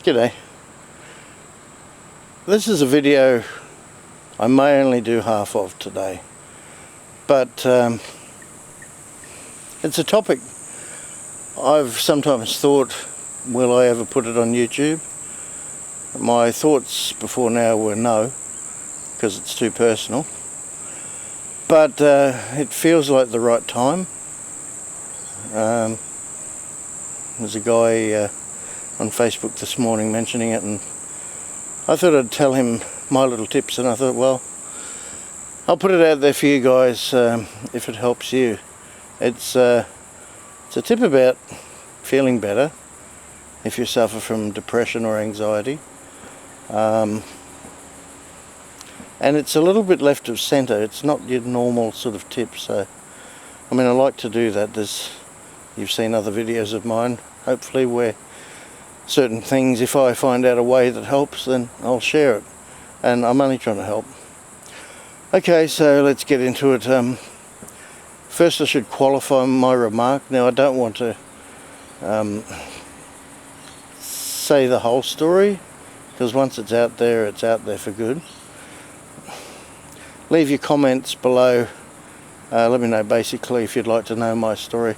G'day. This is a video I may only do half of today, but it's a topic I've sometimes thought, will I ever put it on YouTube? My thoughts before now were no, because it's too personal, but it feels like the right time. There's a guy on Facebook this morning mentioning it, and I thought I'd tell him my little tips, and I thought, well, I'll put it out there for you guys if it helps you. It's a tip about feeling better if you suffer from depression or anxiety, and it's a little bit left of centre. It's not your normal sort of tip, so I mean, I like to do that. You've seen other videos of mine, hopefully, where certain things, if I find out a way that helps, then I'll share it, and I'm only trying to help. Okay, so let's get into it. First I should qualify my remark. Now, I don't want to say the whole story, because once it's out there for good. Leave your comments below. Let me know basically if you'd like to know my story.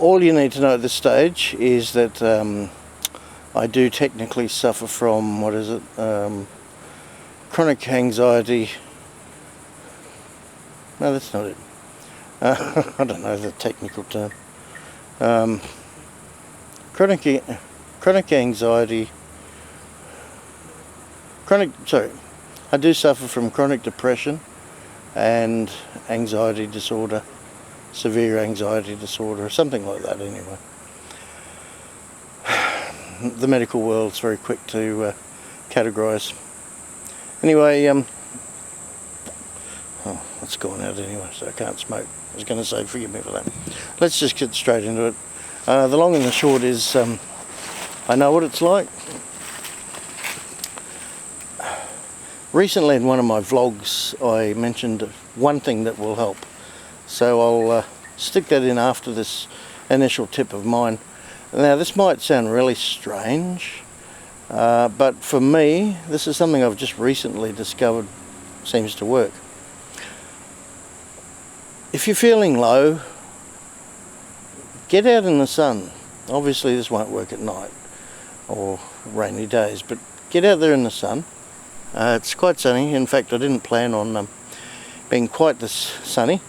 All you need to know at this stage is that I do technically suffer from, chronic anxiety. No, that's not it. I don't know the technical term. Chronic anxiety. I do suffer from chronic depression and anxiety disorder. Severe anxiety disorder, or something like that anyway. The medical world's very quick to categorise. Anyway, it's gone out anyway, so I can't smoke. I was going to say, forgive me for that. Let's just get straight into it. The long and the short is, I know what it's like. Recently in one of my vlogs I mentioned one thing that will help. So I'll stick that in after this initial tip of mine. Now, this might sound really strange, but for me, this is something I've just recently discovered seems to work. If you're feeling low, get out in the sun. Obviously this won't work at night or rainy days, but get out there in the sun. It's quite sunny. In fact, I didn't plan on being quite this sunny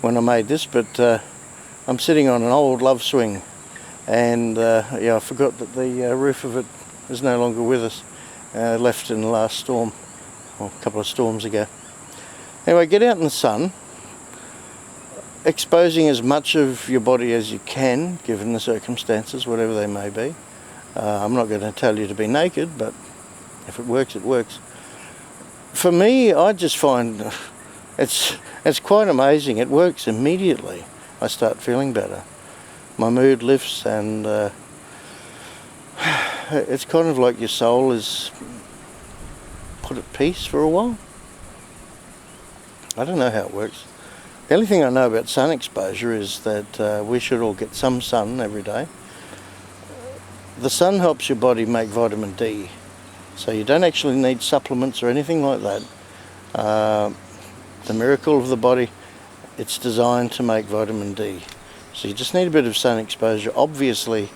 when I made this, but I'm sitting on an old love swing, and yeah, I forgot that the roof of it is no longer with us. Left in the last storm, or a couple of storms ago. Anyway, get out in the sun, exposing as much of your body as you can, given the circumstances, whatever they may be. I'm not going to tell you to be naked, but if it works, it works. For me, I just find it's quite amazing. It works immediately. I start feeling better. My mood lifts, and it's kind of like your soul is put at peace for a while. I don't know how it works. The only thing I know about sun exposure is that we should all get some sun every day. The sun helps your body make vitamin D, so you don't actually need supplements or anything like that. The miracle of the body, it's designed to make vitamin D. So you just need a bit of sun exposure. Obviously,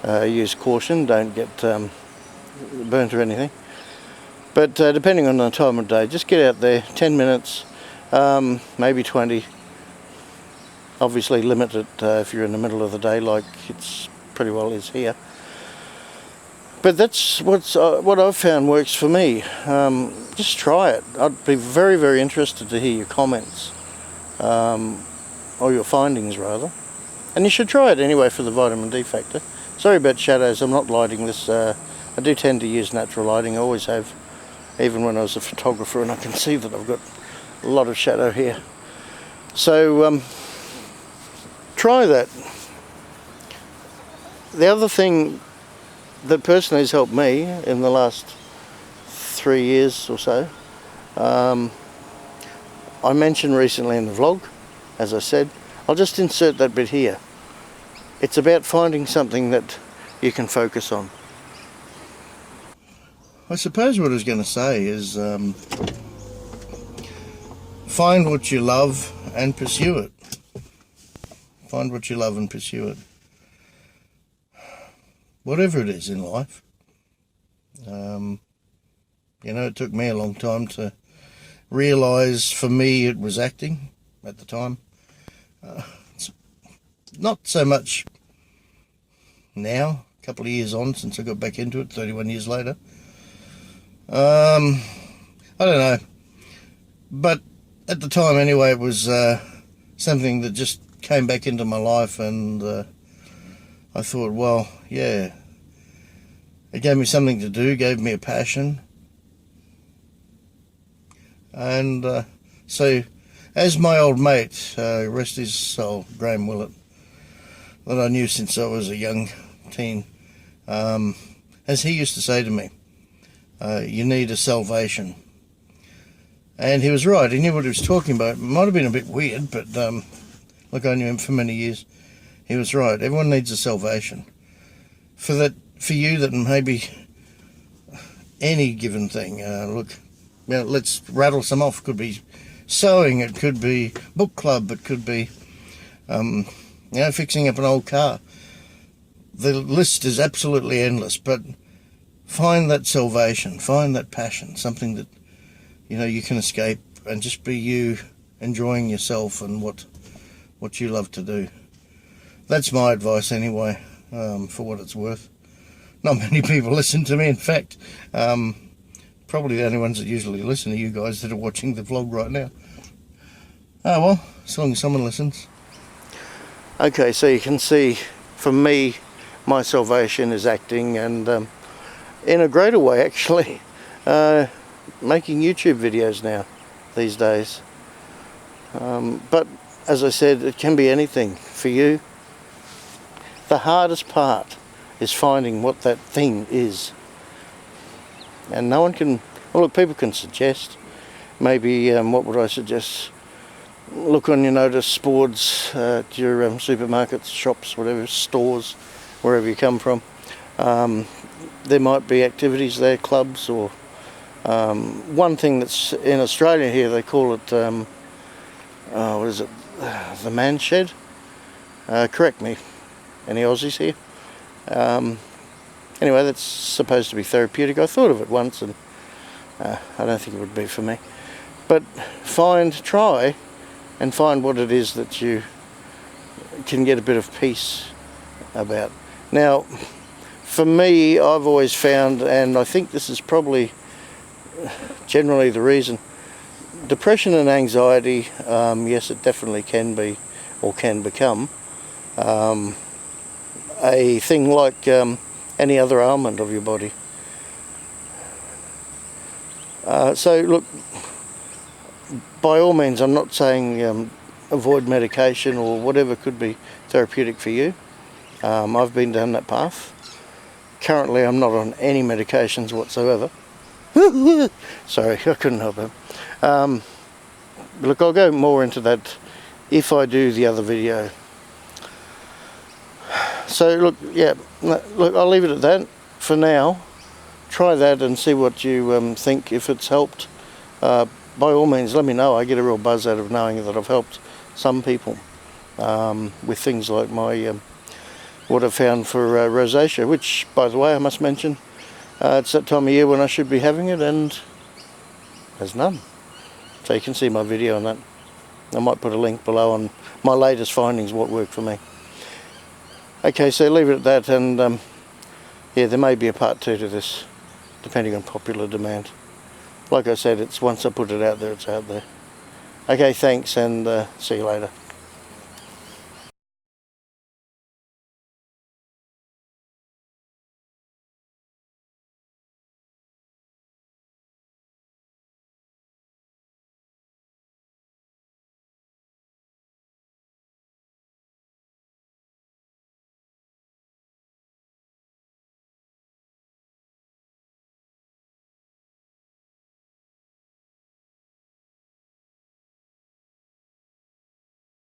use caution, don't get burnt or anything. But depending on the time of day, just get out there, 10 minutes, maybe 20. Obviously limit it if you're in the middle of the day, like it's pretty well is here. But that's what I've found works for me. Just try it. I'd be very, very interested to hear your comments, or your findings rather. And you should try it anyway for the vitamin D factor. Sorry about shadows, I'm not lighting this. I do tend to use natural lighting, I always have, even when I was a photographer, and I can see that I've got a lot of shadow here. So try that. The other thing that personally has helped me in the last 3 years or so, I mentioned recently in the vlog, as I said, I'll just insert that bit here. It's about finding something that you can focus on. I suppose what I was going to say is find what you love and pursue it. Find what you love and pursue it. Whatever it is in life. You know, it took me a long time to realise, for me, it was acting at the time. It's not so much now, a couple of years on since I got back into it, 31 years later. I don't know. But at the time, anyway, it was something that just came back into my life, and I thought, well, yeah, it gave me something to do, gave me a passion. And so, as my old mate, rest his soul, Graham Willett, that I knew since I was a young teen, as he used to say to me, you need a salvation. And he was right, he knew what he was talking about. It might have been a bit weird, but look, I knew him for many years. He was right, everyone needs a salvation. For you that maybe any given thing, look, you know, let's rattle some off. It could be sewing, it could be book club, it could be you know, fixing up an old car. The list is absolutely endless, but find that salvation, find that passion, something that, you know, you can escape and just be you, enjoying yourself and what you love to do. That's my advice anyway, for what it's worth. Not many people listen to me, in fact. Probably the only ones that usually listen are you guys that are watching the vlog right now. Oh well, as long as someone listens. Okay, so you can see, for me, my salvation is acting, and in a greater way actually, making YouTube videos now these days. But as I said, it can be anything for you. The hardest part is finding what that thing is. And no one can, well, look, people can suggest. Maybe, what would I suggest? Look on your notice boards at your supermarkets, shops, whatever, stores, wherever you come from. There might be activities there, clubs, or one thing that's in Australia here, they call it, what is it, the man shed? Correct me, any Aussies here? Anyway, that's supposed to be therapeutic. I thought of it once, and I don't think it would be for me. But try and find what it is that you can get a bit of peace about. Now, for me, I've always found, and I think this is probably generally the reason, depression and anxiety, yes, it definitely can be, or can become, a thing like any other ailment of your body. So look, by all means, I'm not saying avoid medication or whatever could be therapeutic for you. I've been down that path. Currently I'm not on any medications whatsoever. Sorry, I couldn't help it. Look, I'll go more into that if I do the other video. So look, yeah, look, I'll leave it at that for now. Try that and see what you think. If it's helped, by all means let me know. I get a real buzz out of knowing that I've helped some people with things like my what I've found for rosacea, which, by the way, I must mention, it's that time of year when I should be having it, and there's none. So you can see my video on that. I might put a link below on my latest findings, what worked for me. Okay, so leave it at that, and yeah, there may be a part 2 to this, depending on popular demand. Like I said, it's once I put it out there, it's out there. Okay, thanks, and see you later.